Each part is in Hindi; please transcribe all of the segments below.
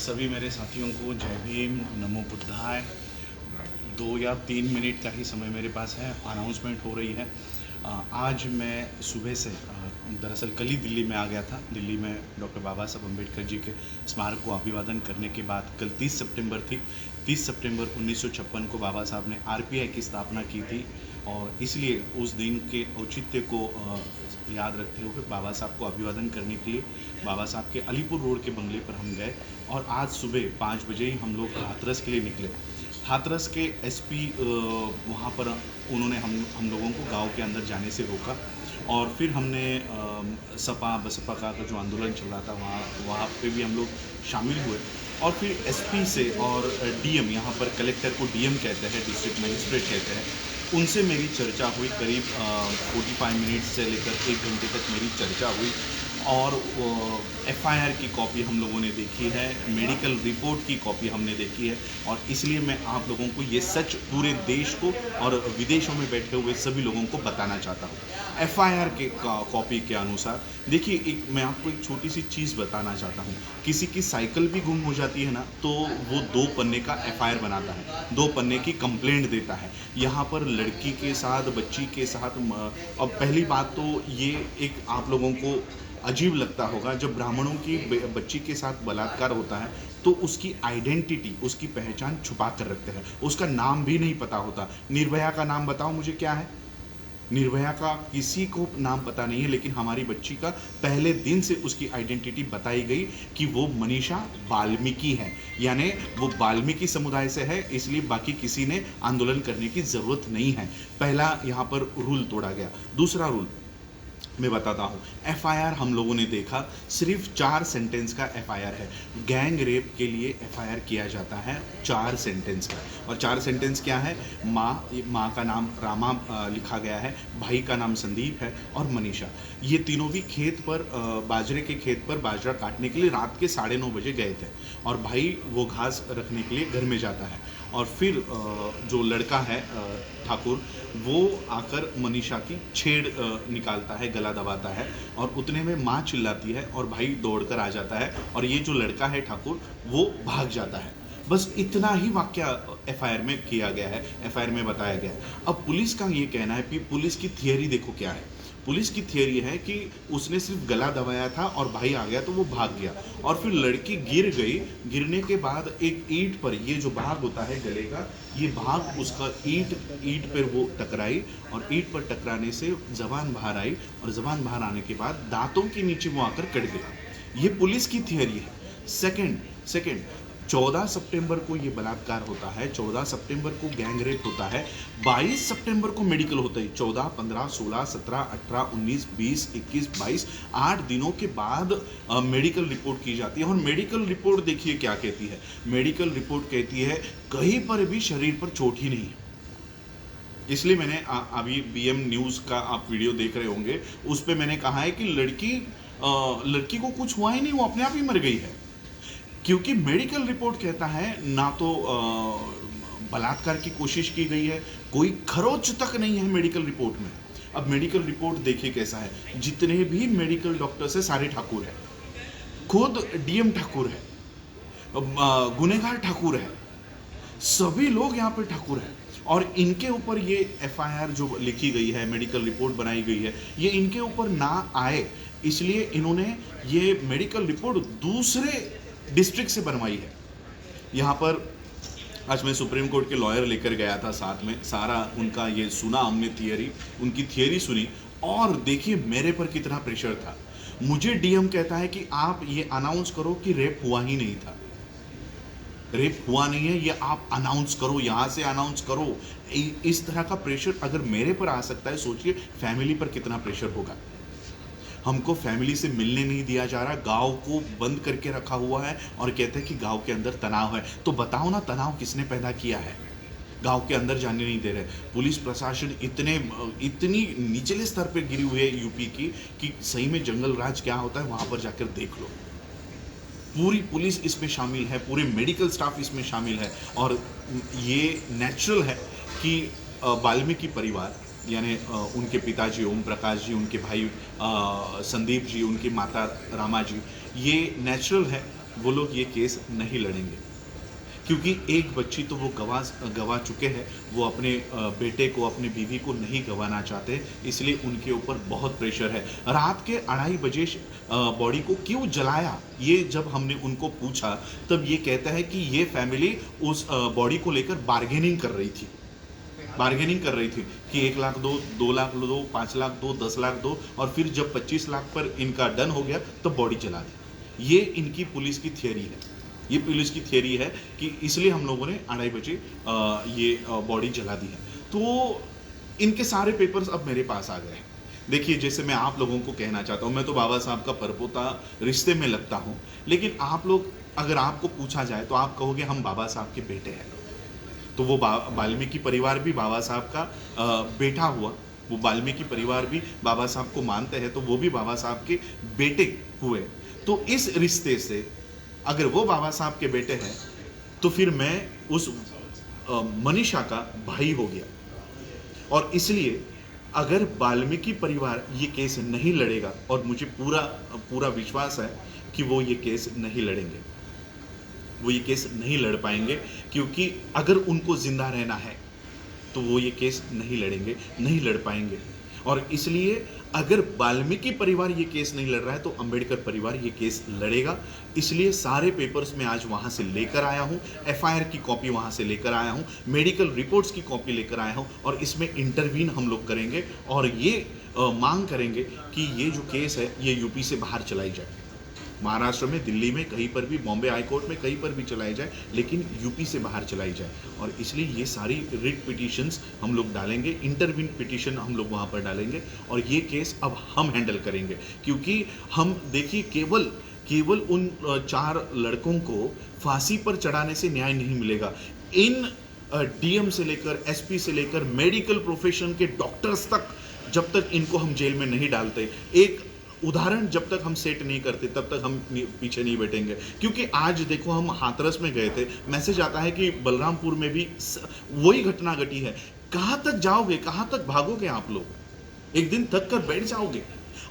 सभी मेरे साथियों को जय भीम, नमो बुद्धाय। 2 या 3 मिनट का ही समय मेरे पास है। अनाउंसमेंट हो रही है। आज मैं सुबह से दरअसल कल ही दिल्ली में आ गया था। दिल्ली में डॉक्टर बाबा साहब अम्बेडकर जी के स्मारक को अभिवादन करने के बाद कल 30 सितंबर थी। 30 सितंबर 1956 को बाबा साहब ने आरपीआई की स्थापना की थी और इसलिए उस दिन के औचित्य को याद रखते हुए बाबा साहब को अभिवादन करने के लिए बाबा साहब के अलीपुर रोड के बंगले पर हम गए और आज सुबह 5 बजे ही हम लोग हाथरस के लिए निकले। हाथरस के एसपी वहाँ पर उन्होंने हम लोगों को गांव के अंदर जाने से रोका और फिर हमने सपा बसपा का जो आंदोलन चल रहा था वहाँ पे भी हम लोग शामिल हुए और फिर एसपी से और डीएम, यहाँ पर कलेक्टर को डीएम कहते हैं, डिस्ट्रिक्ट मजिस्ट्रेट कहते हैं, उनसे मेरी चर्चा हुई। करीब 45 मिनट से लेकर 1 घंटे तक मेरी चर्चा हुई और एफआईआर की कॉपी हम लोगों ने देखी है, मेडिकल रिपोर्ट की कॉपी हमने देखी है और इसलिए मैं आप लोगों को ये सच पूरे देश को और विदेशों में बैठे हुए सभी लोगों को बताना चाहता हूँ। एफआईआर के कॉपी के अनुसार देखिए, मैं आपको एक छोटी सी चीज़ बताना चाहता हूँ। किसी की साइकिल भी गुम हो जाती है ना, तो वो 2 पन्ने का एफआईआर बनाता है, 2 पन्ने की कंप्लेंट देता है। यहाँ पर लड़की के साथ, बच्ची के साथ, अब पहली बात तो ये एक आप लोगों को अजीब लगता होगा, जब ब्राह्मणों की बच्ची के साथ बलात्कार होता है तो उसकी आइडेंटिटी, उसकी पहचान छुपा कर रखते हैं, उसका नाम भी नहीं पता होता। निर्भया का नाम बताओ मुझे क्या है? निर्भया का किसी को नाम पता नहीं है, लेकिन हमारी बच्ची का पहले दिन से उसकी आइडेंटिटी बताई गई कि वो मनीषा वाल्मीकि है, यानी वो वाल्मीकि समुदाय से है, इसलिए बाकी किसी ने आंदोलन करने की ज़रूरत नहीं है। पहला यहाँ पर रूल तोड़ा गया। दूसरा रूल मैं बताता हूँ। एफआईआर हम लोगों ने देखा, सिर्फ 4 सेंटेंस का एफआईआर है। गैंग रेप के लिए एफआईआर किया जाता है 4 सेंटेंस का, और 4 सेंटेंस क्या है? माँ का नाम रामा लिखा गया है, भाई का नाम संदीप है और मनीषा। ये तीनों भी खेत पर बाजरे के खेत पर बाजरा काटने के लिए रात के 9:30 बजे गए थे और भाई वो घास रखने के लिए घर में जाता है और फिर जो लड़का है ठाकुर, वो आकर मनीषा की छेड़ निकालता है, गला दबाता है और उतने में माँ चिल्लाती है और भाई दौड़कर आ जाता है और ये जो लड़का है ठाकुर, वो भाग जाता है। बस इतना ही वाकया एफआईआर में किया गया है, एफआईआर में बताया गया है। अब पुलिस का ये कहना है कि पुलिस की थियरी देखो क्या है। पुलिस की थियरी है कि उसने सिर्फ गला दबाया था और भाई आ गया तो वो भाग गया और फिर लड़की गिर गई। गिरने के बाद एक ईंट पर, ये जो भाग होता है गले का, ये भाग उसका ईंट पर वो टकराई और ईंट पर टकराने से जबान बाहर आई और जबान बाहर आने के बाद दांतों के नीचे वो आकर कट गया। ये पुलिस की थियरी है। सेकंड 14 सितंबर को ये बलात्कार होता है, 14 सितंबर को गैंग रेप होता है, 22 सितंबर को मेडिकल होता है। 14, 15, 16, 17, 18, 19, 20, 21, 22, 8 दिनों के बाद मेडिकल रिपोर्ट की जाती है और मेडिकल रिपोर्ट देखिए क्या कहती है। मेडिकल रिपोर्ट कहती है कहीं पर भी शरीर पर चोट ही नहीं है। इसलिए मैंने अभी बीएम न्यूज़ का आप वीडियो देख रहे होंगे, उस पर मैंने कहा है कि लड़की को कुछ हुआ ही नहीं, वो अपने आप ही मर गई है, क्योंकि मेडिकल रिपोर्ट कहता है ना तो बलात्कार की कोशिश की गई है, कोई खरोच तक नहीं है मेडिकल रिपोर्ट में। अब मेडिकल रिपोर्ट देखिए कैसा है। जितने भी मेडिकल डॉक्टर्स है सारे ठाकुर है, खुद डीएम ठाकुर है, गुनेगार ठाकुर है, सभी लोग यहाँ पे ठाकुर है और इनके ऊपर ये एफआईआर जो लिखी गई है, मेडिकल रिपोर्ट बनाई गई है, ये इनके ऊपर ना आए इसलिए इन्होंने ये मेडिकल रिपोर्ट दूसरे डिस्ट्रिक्ट से बनवाई है। यहाँ पर आज मैं सुप्रीम कोर्ट के लॉयर लेकर गया था, साथ में सारा उनका ये सुना हमने, उनकी थियरी सुनी और देखिए मेरे पर कितना प्रेशर था। मुझे डीएम कहता है कि आप ये अनाउंस करो कि रेप हुआ ही नहीं था, रेप हुआ नहीं है, ये आप अनाउंस करो, यहाँ से अनाउंस करो। इस तरह का प्रेशर अगर मेरे पर आ सकता है, सोचिए फैमिली पर कितना प्रेशर होगा। हमको फैमिली से मिलने नहीं दिया जा रहा, गांव को बंद करके रखा हुआ है और कहते हैं कि गांव के अंदर तनाव है। तो बताओ ना, तनाव किसने पैदा किया है? गांव के अंदर जाने नहीं दे रहे। पुलिस प्रशासन इतनी निचले स्तर पर गिरी हुई है यूपी की कि सही में जंगल राज क्या होता है वहां पर जाकर देख लो। पूरी पुलिस इसमें शामिल है, पूरे मेडिकल स्टाफ इसमें शामिल है और ये नेचुरल है कि वाल्मीकि परिवार यानी उनके पिताजी ओम प्रकाश जी, उनके भाई संदीप जी, उनकी माता रामा जी, ये नेचुरल है वो लोग ये केस नहीं लड़ेंगे, क्योंकि एक बच्ची तो वो गवा चुके हैं, वो अपने बेटे को, अपनी बीवी को नहीं गंवाना चाहते, इसलिए उनके ऊपर बहुत प्रेशर है। रात के 2:30 बजे बॉडी को क्यों जलाया, ये जब हमने उनको पूछा तब ये कहता है कि ये फैमिली उस बॉडी को लेकर बार्गेनिंग कर रही थी, कि 1 लाख दो, 2 लाख दो, 5 लाख दो, 10 लाख दो, और फिर जब 25 लाख पर इनका डन हो गया तो बॉडी जला दी। ये इनकी पुलिस की थियरी है, ये पुलिस की थियरी है कि इसलिए हम लोगों ने 2:30 बजे ये बॉडी जला दी है। तो इनके सारे पेपर्स अब मेरे पास आ गए हैं। देखिए, जैसे मैं आप लोगों को कहना चाहता हूँ, मैं तो बाबा साहब का परपोता रिश्ते में लगता हूँ, लेकिन आप लोग, अगर आपको पूछा जाए तो आप कहोगे हम बाबा साहब के बेटे हैं। तो वो वाल्मीकि परिवार भी बाबा साहब का बेटा हुआ, वो वाल्मीकि परिवार भी बाबा साहब को मानते हैं, तो वो भी बाबा साहब के बेटे हुए। तो इस रिश्ते से अगर वो बाबा साहब के बेटे हैं तो फिर मैं उस मनीषा का भाई हो गया, और इसलिए अगर वाल्मीकि परिवार ये केस नहीं लड़ेगा, और मुझे पूरा विश्वास है कि वो ये केस नहीं लड़ेंगे, वो ये केस नहीं लड़ पाएंगे, क्योंकि अगर उनको जिंदा रहना है तो वो ये केस नहीं लड़ेंगे, नहीं लड़ पाएंगे। और इसलिए अगर वाल्मीकि परिवार ये केस नहीं लड़ रहा है तो अंबेडकर परिवार ये केस लड़ेगा। इसलिए सारे पेपर्स मैं आज वहाँ से लेकर आया हूँ, एफआईआर की कॉपी वहाँ से लेकर आया हूँ, मेडिकल रिपोर्ट्स की कॉपी लेकर आया हूँ, और इसमें इंटरवीन हम लोग करेंगे और ये मांग करेंगे कि ये जो केस है ये यूपी से बाहर चलाई जाए, महाराष्ट्र में, दिल्ली में, कहीं पर भी, बॉम्बे हाई कोर्ट में, कहीं पर भी चलाई जाए, लेकिन यूपी से बाहर चलाई जाए। और इसलिए ये सारी रिट पिटिशंस हम लोग डालेंगे, इंटरव्यू पिटिशन हम लोग वहाँ पर डालेंगे, और ये केस अब हम हैंडल करेंगे, क्योंकि हम देखिए केवल उन 4 लड़कों को फांसी पर चढ़ाने से न्याय नहीं मिलेगा। इन डीएम से लेकर, एसपी से लेकर, मेडिकल प्रोफेशन के डॉक्टर्स तक, जब तक इनको हम जेल में नहीं डालते, एक उदाहरण जब तक हम सेट नहीं करते, तब तक हम पीछे नहीं बैठेंगे। क्योंकि आज देखो, हम हाथरस में गए थे, मैसेज आता है कि बलरामपुर में भी वही घटना घटी है। कहाँ तक जाओगे, कहाँ तक भागोगे आप लोग, एक दिन थक कर बैठ जाओगे।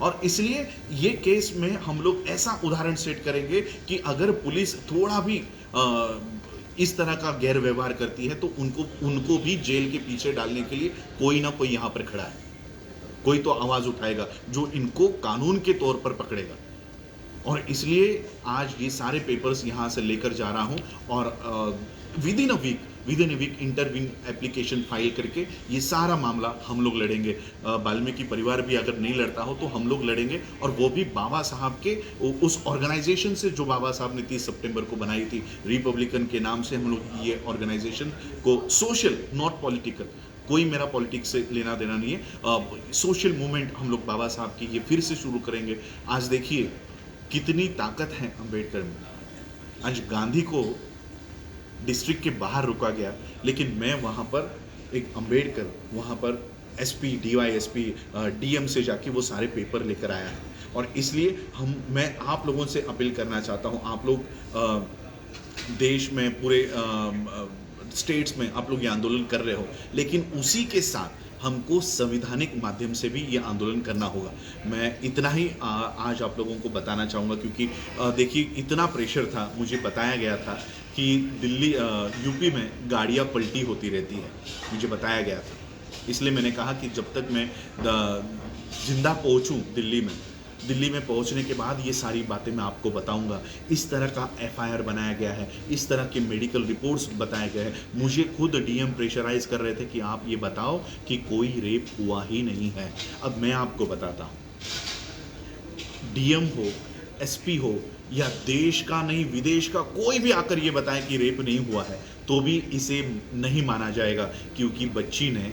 और इसलिए ये केस में हम लोग ऐसा उदाहरण सेट करेंगे कि अगर पुलिस थोड़ा भी इस तरह का गैर व्यवहार करती है तो उनको भी जेल के पीछे डालने के लिए कोई ना कोई यहाँ पर खड़ा है, कोई तो आवाज उठाएगा जो इनको कानून के तौर पर पकड़ेगा। और इसलिए आज ये सारे पेपर्स यहाँ से लेकर जा रहा हूँ, और within a week interview application file करके ये सारा मामला हम लोग लड़ेंगे। वाल्मीकि परिवार भी अगर नहीं लड़ता हो तो हम लोग लड़ेंगे, और वो भी बाबा साहब के उस ऑर्गेनाइजेशन से जो बाबा साहब ने 30 सितंबर को बनाई थी, रिपब्लिकन के नाम से हम लोग ये ऑर्गेनाइजेशन को, सोशल नॉट पॉलिटिकल, कोई मेरा पॉलिटिक्स से लेना देना नहीं है, सोशल मूवमेंट हम लोग बाबा साहब की ये फिर से शुरू करेंगे। आज देखिए कितनी ताकत है अंबेडकर में। आज गांधी को डिस्ट्रिक्ट के बाहर रुका गया, लेकिन मैं वहाँ पर एक अंबेडकर, वहाँ पर एसपी, डीवाईएसपी, डीएम से जाके वो सारे पेपर लेकर आया है। और इसलिए मैं आप लोगों से अपील करना चाहता हूँ, आप लोग देश में, पूरे स्टेट्स में आप लोग ये आंदोलन कर रहे हो, लेकिन उसी के साथ हमको संवैधानिक माध्यम से भी ये आंदोलन करना होगा। मैं इतना ही आज आप लोगों को बताना चाहूँगा, क्योंकि देखिए इतना प्रेशर था, मुझे बताया गया था कि दिल्ली, यूपी में गाड़ियाँ पलटी होती रहती है, मुझे बताया गया था। इसलिए मैंने कहा कि जब तक मैं जिंदा पहुँचूँ दिल्ली में पहुंचने के बाद ये सारी बातें मैं आपको बताऊंगा। इस तरह का एफआईआर बनाया गया है, इस तरह के मेडिकल रिपोर्ट्स बताए गए हैं। मुझे खुद डीएम प्रेशराइज कर रहे थे कि आप ये बताओ कि कोई रेप हुआ ही नहीं है। अब मैं आपको बताता हूँ, डीएम हो, एसपी हो, या देश का नहीं विदेश का कोई भी आकर ये बताए कि रेप नहीं हुआ है, तो भी इसे नहीं माना जाएगा, क्योंकि बच्ची ने,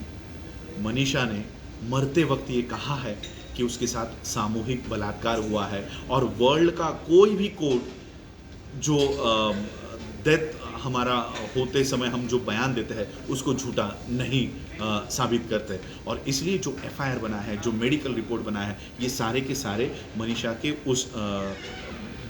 मनीषा ने मरते वक्त ये कहा है कि उसके साथ सामूहिक बलात्कार हुआ है। और वर्ल्ड का कोई भी कोर्ट जो डेथ हमारा होते समय हम जो बयान देते हैं उसको झूठा नहीं साबित करते। और इसलिए जो एफआईआर बना है, जो मेडिकल रिपोर्ट बना है, ये सारे के सारे मनीषा के उस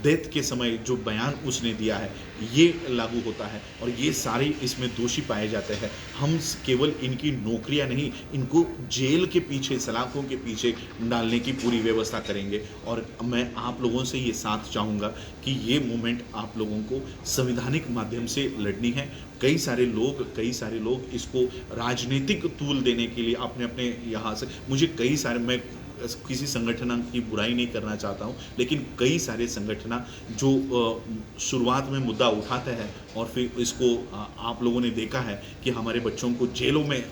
डेथ के समय जो बयान उसने दिया है ये लागू होता है और ये सारे इसमें दोषी पाए जाते हैं। हम केवल इनकी नौकरियां नहीं, इनको जेल के पीछे, सलाखों के पीछे डालने की पूरी व्यवस्था करेंगे। और मैं आप लोगों से ये साथ चाहूँगा कि ये मूवमेंट आप लोगों को संवैधानिक माध्यम से लड़नी है। कई सारे लोग इसको राजनीतिक तूल देने के लिए अपने अपने यहाँ से, मुझे कई सारे, मैं किसी संगठन की बुराई नहीं करना चाहता हूँ, लेकिन कई सारे संगठन जो शुरुआत में मुद्दा उठाते हैं और फिर इसको आप लोगों ने देखा है कि हमारे बच्चों को जेलों में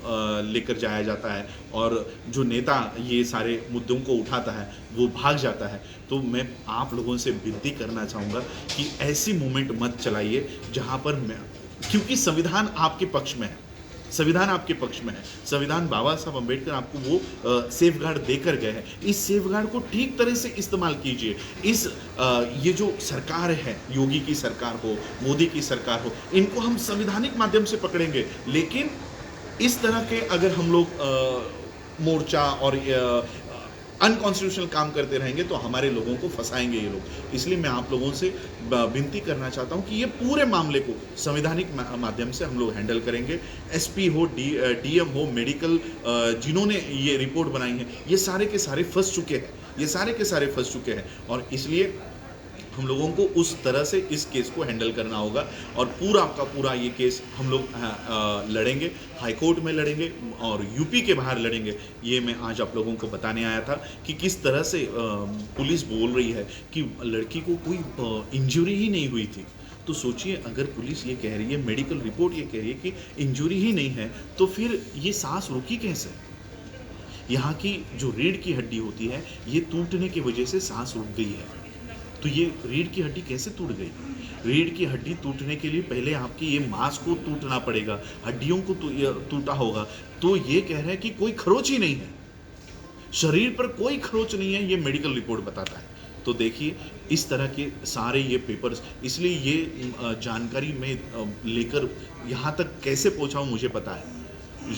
लेकर जाया जाता है और जो नेता ये सारे मुद्दों को उठाता है वो भाग जाता है। तो मैं आप लोगों से विनती करना चाहूँगा कि ऐसी मूवमेंट मत चलाइए जहाँ पर क्योंकि संविधान आपके पक्ष में है, संविधान आपके पक्ष में है। संविधान बाबा साहब अम्बेडकर आपको वो सेफ गार्ड देकर गए हैं। इस सेफ गार्ड को ठीक तरह से इस्तेमाल कीजिए। ये जो सरकार है, योगी की सरकार हो, मोदी की सरकार हो, इनको हम संविधानिक माध्यम से पकड़ेंगे। लेकिन इस तरह के अगर हम लोग मोर्चा और अनकॉन्स्टिट्यूशनल काम करते रहेंगे तो हमारे लोगों को फंसाएंगे ये लोग। इसलिए मैं आप लोगों से विनती करना चाहता हूं कि ये पूरे मामले को संवैधानिक माध्यम से हम लोग हैंडल करेंगे। एसपी हो, डीएम हो, मेडिकल जिन्होंने ये रिपोर्ट बनाई है, ये सारे के सारे फंस चुके हैं और इसलिए हम लोगों को उस तरह से इस केस को हैंडल करना होगा और पूरा का पूरा ये केस हम लोग लड़ेंगे, हाई कोर्ट में लड़ेंगे और यूपी के बाहर लड़ेंगे। ये मैं आज आप लोगों को बताने आया था कि किस तरह से पुलिस बोल रही है कि लड़की को कोई इंजरी ही नहीं हुई थी। तो सोचिए, अगर पुलिस ये कह रही है, मेडिकल रिपोर्ट ये कह रही है कि इंजरी ही नहीं है, तो फिर ये सांस रुकी कैसे? यहाँ की जो रीढ़ की हड्डी होती है, ये टूटने की वजह से सांस रुक गई है। तो ये रीढ़ की हड्डी कैसे टूट गई? रीढ़ की हड्डी टूटने के लिए पहले आपकी ये मांस को टूटना पड़ेगा, हड्डियों को टूटा होगा। तो ये कह रहे हैं कि कोई खरोच ही नहीं है, शरीर पर कोई खरोच नहीं है, ये मेडिकल रिपोर्ट बताता है। तो देखिए, इस तरह के सारे ये पेपर्स, इसलिए ये जानकारी मैं लेकर यहाँ तक कैसे पहुँचा हूँ मुझे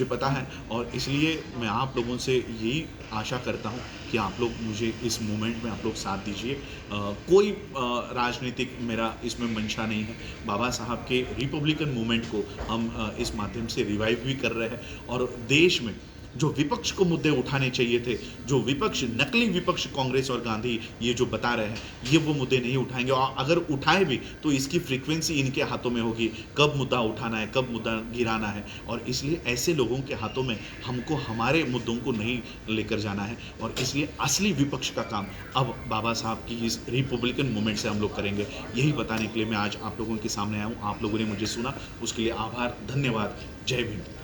पता है और इसलिए मैं आप लोगों से यही आशा करता हूं कि आप लोग मुझे इस मूवमेंट में आप लोग साथ दीजिए। कोई राजनीतिक मेरा इसमें मंशा नहीं है। बाबा साहब के रिपब्लिकन मूवमेंट को हम इस माध्यम से रिवाइव भी कर रहे हैं और देश में जो विपक्ष को मुद्दे उठाने चाहिए थे, जो विपक्ष, नकली विपक्ष कांग्रेस और गांधी ये जो बता रहे हैं, ये वो मुद्दे नहीं उठाएंगे और अगर उठाए भी तो इसकी फ्रीक्वेंसी इनके हाथों में होगी, कब मुद्दा उठाना है, कब मुद्दा गिराना है। और इसलिए ऐसे लोगों के हाथों में हमको हमारे मुद्दों को नहीं लेकर जाना है और इसलिए असली विपक्ष का काम अब बाबा साहब की इस रिपब्लिकन मूवमेंट से हम लोग करेंगे। यही बताने के लिए मैं आज आप लोगों के सामने आया हूँ। आप लोगों ने मुझे सुना, उसके लिए आभार, धन्यवाद। जय भीम।